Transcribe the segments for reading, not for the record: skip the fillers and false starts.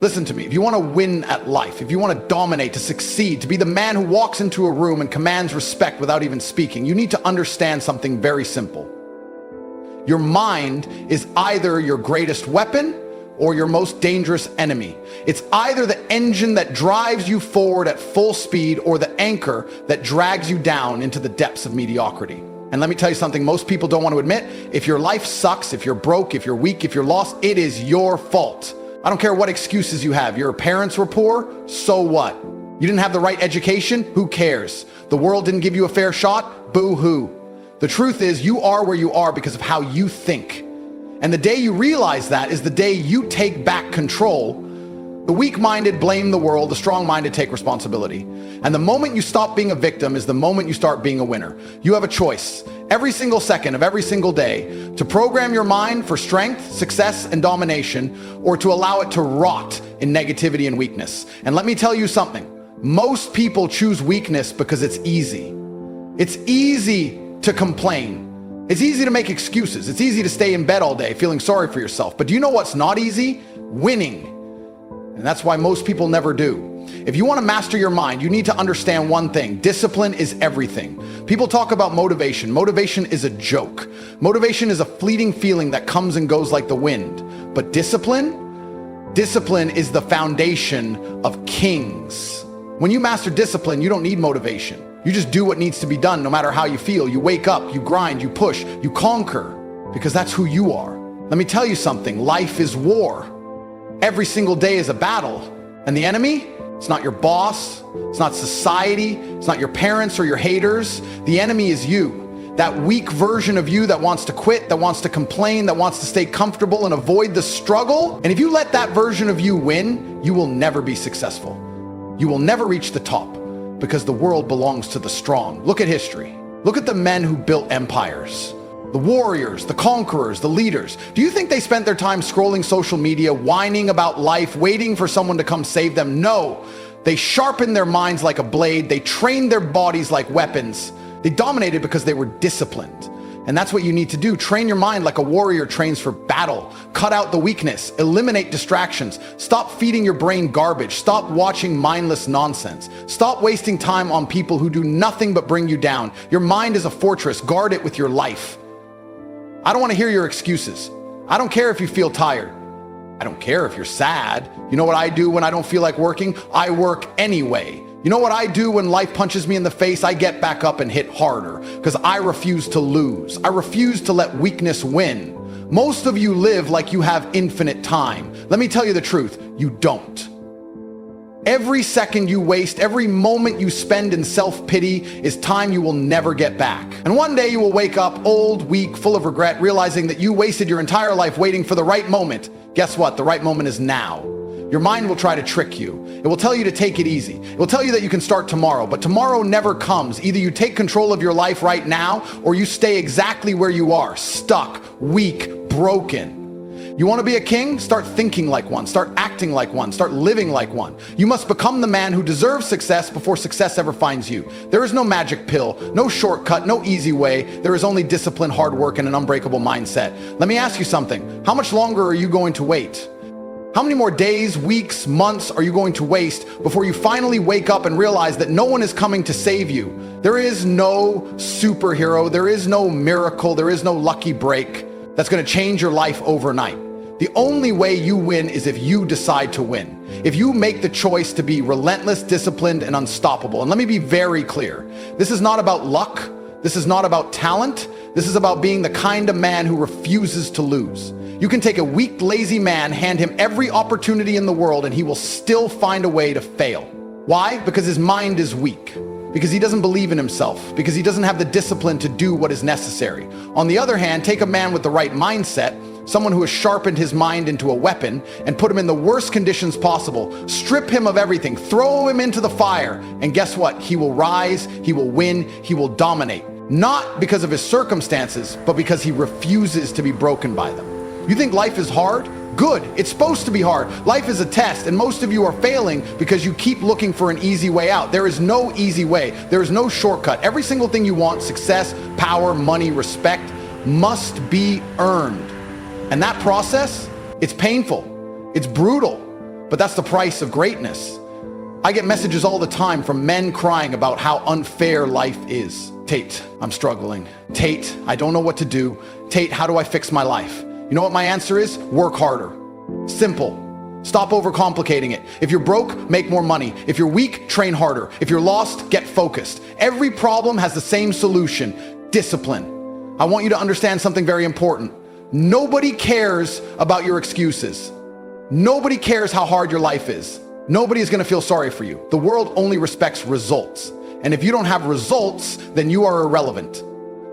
Listen to me, if you want to win at life, if you want to dominate, to succeed, to be the man who walks into a room and commands respect without even speaking, you need to understand something very simple. Your mind is either your greatest weapon or your most dangerous enemy. It's either the engine that drives you forward at full speed or the anchor that drags you down into the depths of mediocrity. And let me tell you something most people don't want to admit. If your life sucks, if you're broke, if you're weak, if you're lost, it is your fault. I don't care what excuses you have. Your parents were poor, so what? You didn't have the right education, who cares? The world didn't give you a fair shot, boo-hoo. The truth is, you are where you are because of how you think. And the day you realize that is the day you take back control. The weak-minded blame the world, the strong-minded take responsibility. And the moment you stop being a victim is the moment you start being a winner. You have a choice every single second of every single day to program your mind for strength, success, and domination, or to allow it to rot in negativity and weakness. And let me tell you something. Most people choose weakness because it's easy. It's easy to complain. It's easy to make excuses. It's easy to stay in bed all day feeling sorry for yourself. But do you know what's not easy? Winning. And that's why most people never do. If you want to master your mind, you need to understand one thing. Discipline is everything. People talk about motivation. Motivation is a joke. Motivation is a fleeting feeling that comes and goes like the wind. But discipline is the foundation of kings. When you master discipline, you don't need motivation. You just do what needs to be done no matter how you feel. You wake up, you grind, you push, you conquer, because that's who you are. Let me tell you something. Life is war. Every single day is a battle. And the enemy? It's not your boss. It's not society. It's not your parents or your haters. The enemy is you. That weak version of you that wants to quit, that wants to complain, that wants to stay comfortable and avoid the struggle. And if you let that version of you win, you will never be successful. You will never reach the top because the world belongs to the strong. Look at history. Look at the men who built empires. The warriors, the conquerors, the leaders. Do you think they spent their time scrolling social media, whining about life, waiting for someone to come save them? No. They sharpened their minds like a blade. They trained their bodies like weapons. They dominated because they were disciplined. And that's what you need to do. Train your mind like a warrior trains for battle. Cut out the weakness. Eliminate distractions. Stop feeding your brain garbage. Stop watching mindless nonsense. Stop wasting time on people who do nothing but bring you down. Your mind is a fortress. Guard it with your life. I don't want to hear your excuses. I don't care if you feel tired. I don't care if you're sad. You know what I do when I don't feel like working? I work anyway. You know what I do when life punches me in the face? I get back up and hit harder because I refuse to lose. I refuse to let weakness win. Most of you live like you have infinite time. Let me tell you the truth, you don't. Every second you waste, every moment you spend in self-pity is time you will never get back. And one day you will wake up old, weak, full of regret, realizing that you wasted your entire life waiting for the right moment. Guess what? The right moment is now. Your mind will try to trick you. It will tell you to take it easy. It will tell you that you can start tomorrow, but tomorrow never comes. Either you take control of your life right now, or you stay exactly where you are, stuck, weak, broken. You want to be a king? Start thinking like one. Start acting like one. Start living like one. You must become the man who deserves success before success ever finds you. There is no magic pill, no shortcut, no easy way. There is only discipline, hard work, and an unbreakable mindset. Let me ask you something. How much longer are you going to wait? How many more days, weeks, months are you going to waste before you finally wake up and realize that no one is coming to save you? There is no superhero. There is no miracle. There is no lucky break that's going to change your life overnight. The only way you win is if you decide to win. If you make the choice to be relentless, disciplined, and unstoppable. And let me be very clear. This is not about luck. This is not about talent. This is about being the kind of man who refuses to lose. You can take a weak, lazy man, hand him every opportunity in the world, and he will still find a way to fail. Why? Because his mind is weak. Because he doesn't believe in himself. Because he doesn't have the discipline to do what is necessary. On the other hand, take a man with the right mindset, someone who has sharpened his mind into a weapon and put him in the worst conditions possible. Strip him of everything, throw him into the fire, and guess what? He will rise, he will win, he will dominate. Not because of his circumstances, but because he refuses to be broken by them. You think life is hard? Good. It's supposed to be hard. Life is a test, and most of you are failing because you keep looking for an easy way out. There is no easy way. There is no shortcut. Every single thing you want, success, power, money, respect, must be earned. And that process, it's painful, it's brutal, But that's the price of greatness. I get messages all the time from men crying about how unfair life is. Tate, I'm struggling. Tate, I don't know what to do. Tate, how do I fix my life? You know what my answer is? Work harder. Simple. Stop overcomplicating it. If you're broke, make more money. If you're weak, train harder. If you're lost, get focused. Every problem has the same solution: discipline. I want you to understand something very important. Nobody cares about your excuses. Nobody cares how hard your life is. Nobody is going to feel sorry for you. The world only respects results. And if you don't have results, then you are irrelevant.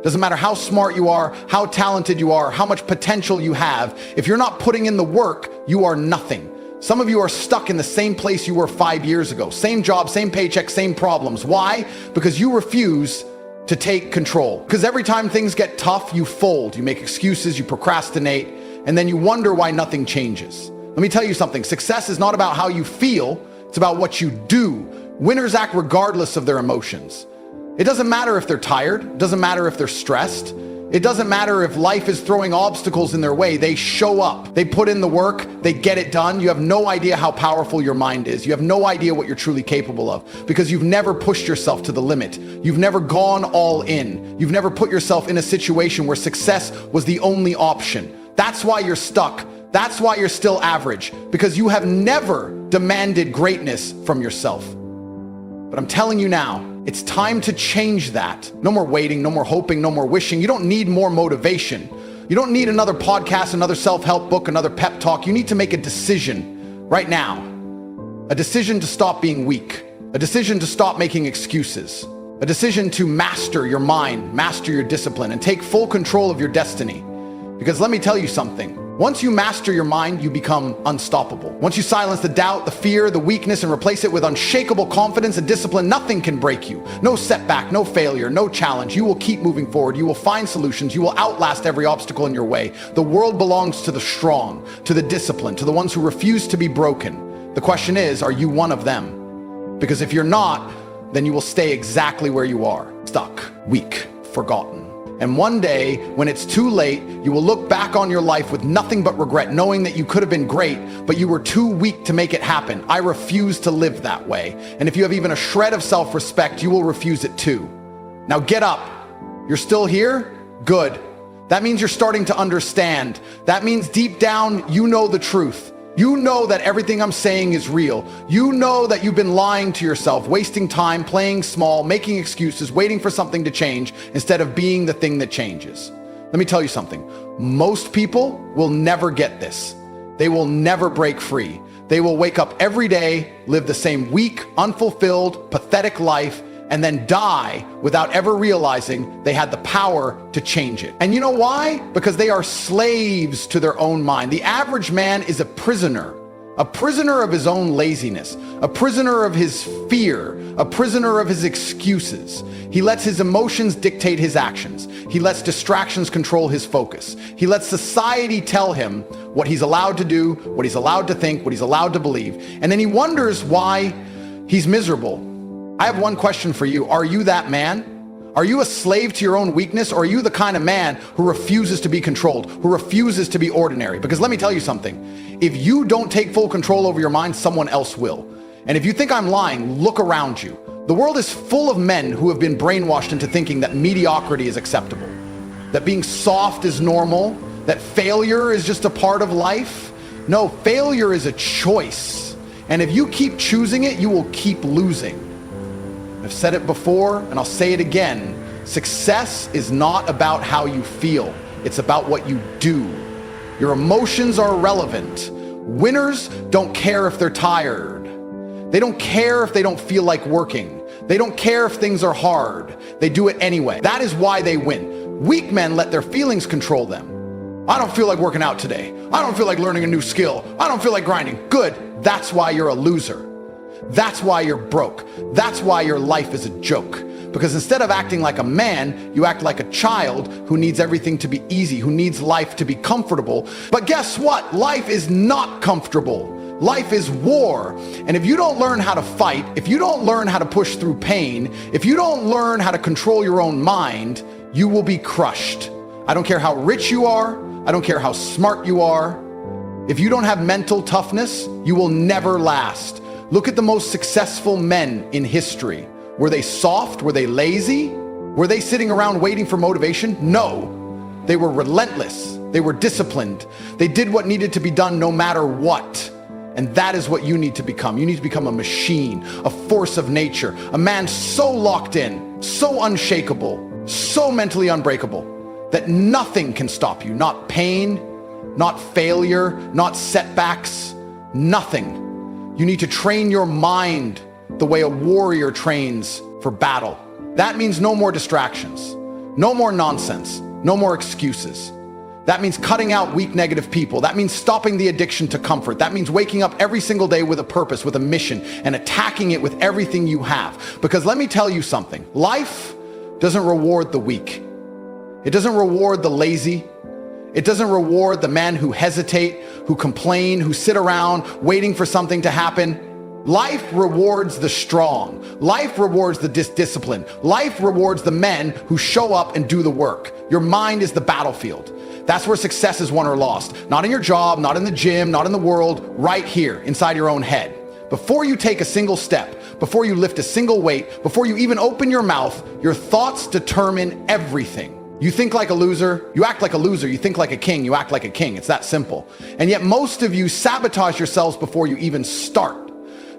Doesn't matter how smart you are, how talented you are, how much potential you have. If you're not putting in the work, you are nothing. Some of you are stuck in the same place you were 5 years ago. Same job, same paycheck, same problems. Why? Because you refuse to take control. Because every time things get tough, you fold, you make excuses, you procrastinate, and then you wonder why nothing changes. Let me tell you something. Success is not about how you feel. It's about what you do. Winners act regardless of their emotions. It doesn't matter if they're tired. It doesn't matter if they're stressed. It doesn't matter if life is throwing obstacles in their way. They show up. They put in the work. They get it done. You have no idea how powerful your mind is. You have no idea what you're truly capable of because you've never pushed yourself to the limit. You've never gone all in. You've never put yourself in a situation where success was the only option. That's why you're stuck. That's why you're still average, because you have never demanded greatness from yourself. But I'm telling you now, it's time to change that. No more waiting, no more hoping, no more wishing. You don't need more motivation. You don't need another podcast, another self-help book, another pep talk. You need to make a decision right now. A decision to stop being weak. A decision to stop making excuses. A decision to master your mind, master your discipline, and take full control of your destiny. Because let me tell you something. Once you master your mind, you become unstoppable. Once you silence the doubt, the fear, the weakness, and replace it with unshakable confidence and discipline, nothing can break you. No setback, no failure, no challenge. You will keep moving forward. You will find solutions. You will outlast every obstacle in your way. The world belongs to the strong, to the disciplined, to the ones who refuse to be broken. The question is, are you one of them? Because if you're not, then you will stay exactly where you are, stuck, weak, forgotten. And one day, when it's too late, you will look back on your life with nothing but regret, knowing that you could have been great, but you were too weak to make it happen. I refuse to live that way. And if you have even a shred of self-respect, you will refuse it too. Now get up. You're still here? Good. That means you're starting to understand. That means deep down, you know the truth. You know that everything I'm saying is real. You know that you've been lying to yourself, wasting time, playing small, making excuses, waiting for something to change instead of being the thing that changes. Let me tell you something. Most people will never get this. They will never break free. They will wake up every day, live the same weak, unfulfilled, pathetic life, and then die without ever realizing they had the power to change it. And you know why? Because they are slaves to their own mind. The average man is a prisoner of his own laziness, a prisoner of his fear, a prisoner of his excuses. He lets his emotions dictate his actions. He lets distractions control his focus. He lets society tell him what he's allowed to do, what he's allowed to think, what he's allowed to believe. And then he wonders why he's miserable. I have one question for you. Are you that man? Are you a slave to your own weakness, or are you the kind of man who refuses to be controlled, who refuses to be ordinary? Because let me tell you something. If you don't take full control over your mind, someone else will. And if you think I'm lying, look around you. The world is full of men who have been brainwashed into thinking that mediocrity is acceptable, that being soft is normal, that failure is just a part of life. No, failure is a choice. And if you keep choosing it, you will keep losing. I've said it before, and I'll say it again. Success is not about how you feel. It's about what you do. Your emotions are irrelevant. Winners don't care if they're tired. They don't care if they don't feel like working. They don't care if things are hard. They do it anyway. That is why they win. Weak men let their feelings control them. I don't feel like working out today. I don't feel like learning a new skill. I don't feel like grinding. Good. That's why you're a loser. That's why you're broke. That's why your life is a joke. Because instead of acting like a man, you act like a child who needs everything to be easy, who needs life to be comfortable. But guess what? Life is not comfortable. Life is war. And if you don't learn how to fight, if you don't learn how to push through pain, if you don't learn how to control your own mind, you will be crushed. I don't care how rich you are. I don't care how smart you are. If you don't have mental toughness, you will never last. Look at the most successful men in history. Were they soft? Were they lazy? Were they sitting around waiting for motivation? No. They were relentless. They were disciplined. They did what needed to be done no matter what. And that is what you need to become. You need to become a machine, a force of nature, a man so locked in, so unshakable, so mentally unbreakable that nothing can stop you. Not pain, not failure, not setbacks, nothing. You need to train your mind the way a warrior trains for battle. That means no more distractions, no more nonsense, no more excuses. That means cutting out weak, negative people. That means stopping the addiction to comfort. That means waking up every single day with a purpose, with a mission, and attacking it with everything you have. Because let me tell you something, life doesn't reward the weak. It doesn't reward the lazy. It doesn't reward the men who hesitate, who complain, who sit around waiting for something to happen. Life rewards the strong. Life rewards the disciplined. Life rewards the men who show up and do the work. Your mind is the battlefield. That's where success is won or lost. Not in your job, not in the gym, not in the world, right here inside your own head. Before you take a single step, before you lift a single weight, before you even open your mouth, your thoughts determine everything. You think like a loser, you act like a loser, you think like a king, you act like a king. It's that simple. And yet most of you sabotage yourselves before you even start.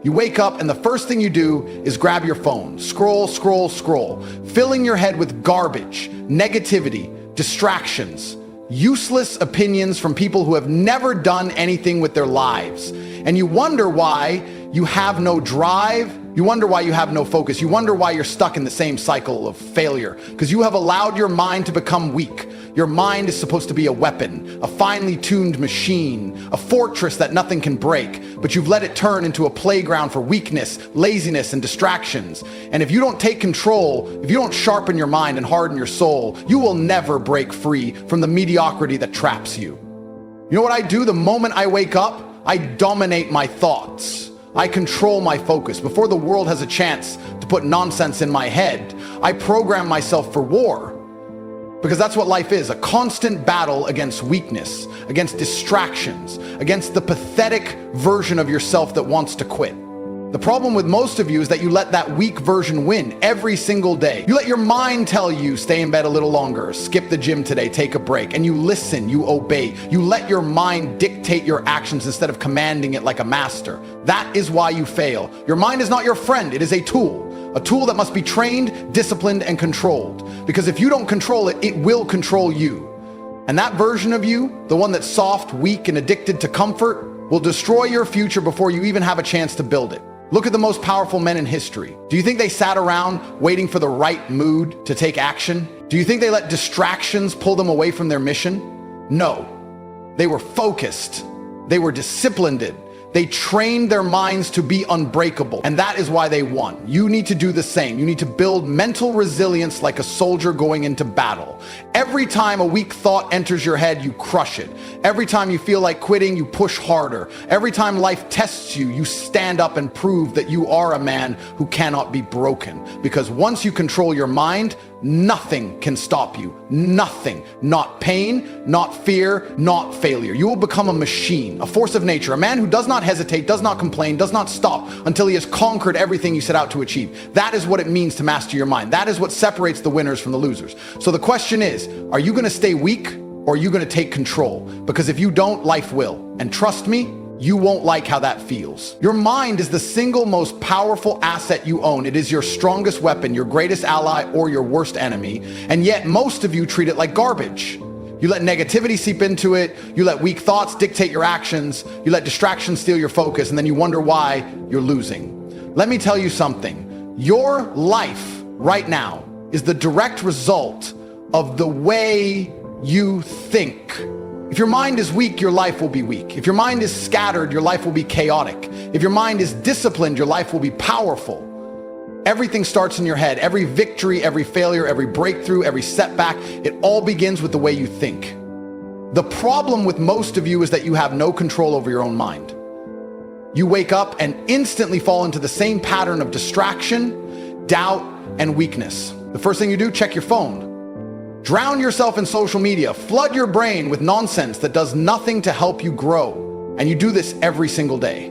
You wake up and the first thing you do is grab your phone, scroll, filling your head with garbage, negativity, distractions, useless opinions from people who have never done anything with their lives. And you wonder why you have no drive. You wonder why you have no focus. You wonder why you're stuck in the same cycle of failure, because you have allowed your mind to become weak. Your mind is supposed to be a weapon, a finely tuned machine, a fortress that nothing can break, but you've let it turn into a playground for weakness, laziness, and distractions. And if you don't take control, if you don't sharpen your mind and harden your soul, you will never break free from the mediocrity that traps you. You know what I do the moment I wake up? I dominate my thoughts. I control my focus. Before the world has a chance to put nonsense in my head, I program myself for war. Because that's what life is, a constant battle against weakness, against distractions, against the pathetic version of yourself that wants to quit. The problem with most of you is that you let that weak version win every single day. You let your mind tell you, stay in bed a little longer, skip the gym today, take a break, and you listen, you obey. You let your mind dictate your actions instead of commanding it like a master. That is why you fail. Your mind is not your friend, it is a tool that must be trained, disciplined, and controlled. Because if you don't control it, it will control you. And that version of you, the one that's soft, weak, and addicted to comfort, will destroy your future before you even have a chance to build it. Look at the most powerful men in history. Do you think they sat around waiting for the right mood to take action? Do you think they let distractions pull them away from their mission? No. They were focused. They were disciplined. They trained their minds to be unbreakable, and that is why they won. You need to do the same. You need to build mental resilience like a soldier going into battle. Every time a weak thought enters your head, you crush it. Every time you feel like quitting, you push harder. Every time life tests you, you stand up and prove that you are a man who cannot be broken. Because once you control your mind, nothing can stop you. Nothing. Not pain, not fear, not failure. You will become a machine, a force of nature, a man who does not hesitate, does not complain, does not stop until he has conquered everything you set out to achieve. That is what it means to master your mind. That is what separates the winners from the losers. So the question is, are you going to stay weak or are you going to take control? Because if you don't, life will. And trust me, you won't like how that feels. Your mind is the single most powerful asset you own. It is your strongest weapon, your greatest ally, or your worst enemy. And yet most of you treat it like garbage. You let negativity seep into it. You let weak thoughts dictate your actions. You let distractions steal your focus, and then you wonder why you're losing. Let me tell you something. Your life right now is the direct result of the way you think. If your mind is weak, your life will be weak. If your mind is scattered, your life will be chaotic. If your mind is disciplined, your life will be powerful. Everything starts in your head. Every victory, every failure, every breakthrough, every setback, it all begins with the way you think. The problem with most of you is that you have no control over your own mind. You wake up and instantly fall into the same pattern of distraction, doubt, and weakness. The first thing you do, check your phone. Drown yourself in social media. Flood your brain with nonsense that does nothing to help you grow. And you do this every single day.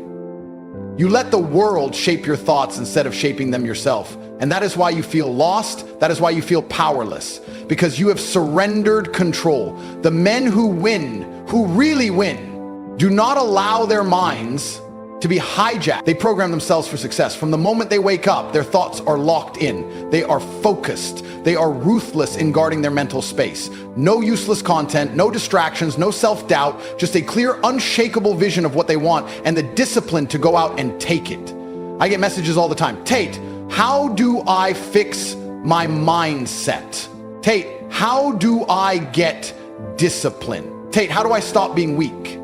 You let the world shape your thoughts instead of shaping them yourself. And that is why you feel lost. That is why you feel powerless, because you have surrendered control. The men who win, who really win, do not allow their minds to be hijacked. They program themselves for success. From the moment they wake up, their thoughts are locked in. They are focused. They are ruthless in guarding their mental space. No useless content, no distractions, no self-doubt, just a clear, unshakable vision of what they want and the discipline to go out and take it. I get messages all the time. Tate, how do I fix my mindset? Tate, how do I get discipline? Tate, how do I stop being weak?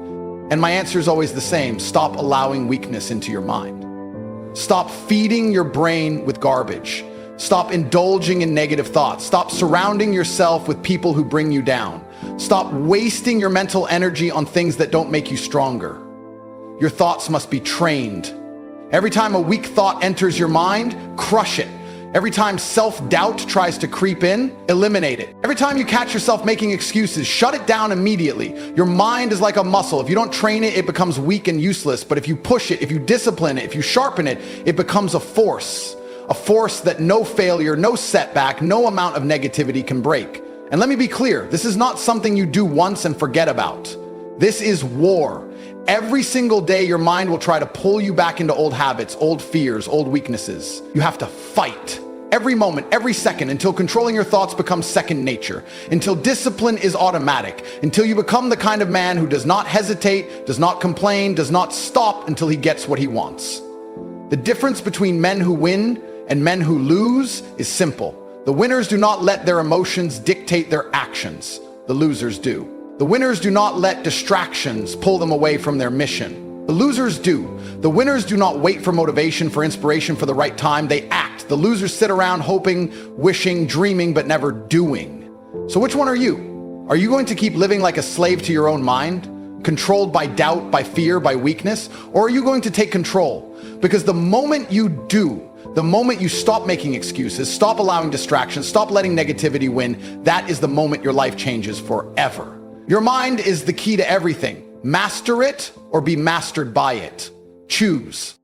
And my answer is always the same. Stop allowing weakness into your mind. Stop feeding your brain with garbage. Stop indulging in negative thoughts. Stop surrounding yourself with people who bring you down. Stop wasting your mental energy on things that don't make you stronger. Your thoughts must be trained. Every time a weak thought enters your mind, crush it. Every time self-doubt tries to creep in, eliminate it. Every time you catch yourself making excuses, shut it down immediately. Your mind is like a muscle. If you don't train it, it becomes weak and useless. But if you push it, if you discipline it, if you sharpen it, it becomes a force that no failure, no setback, no amount of negativity can break. And let me be clear, this is not something you do once and forget about. This is war. Every single day, your mind will try to pull you back into old habits, old fears, old weaknesses. You have to fight every moment, every second, until controlling your thoughts becomes second nature, until discipline is automatic, until you become the kind of man who does not hesitate, does not complain, does not stop until he gets what he wants. The difference between men who win and men who lose is simple. The winners do not let their emotions dictate their actions. The losers do. The winners do not let distractions pull them away from their mission. The losers do. The winners do not wait for motivation, for inspiration, for the right time. They act. The losers sit around hoping, wishing, dreaming, but never doing. So which one are you? Are you going to keep living like a slave to your own mind, controlled by doubt, by fear, by weakness? Or are you going to take control? Because the moment you do, the moment you stop making excuses, stop allowing distractions, stop letting negativity win, that is the moment your life changes forever. Your mind is the key to everything. Master it or be mastered by it. Choose.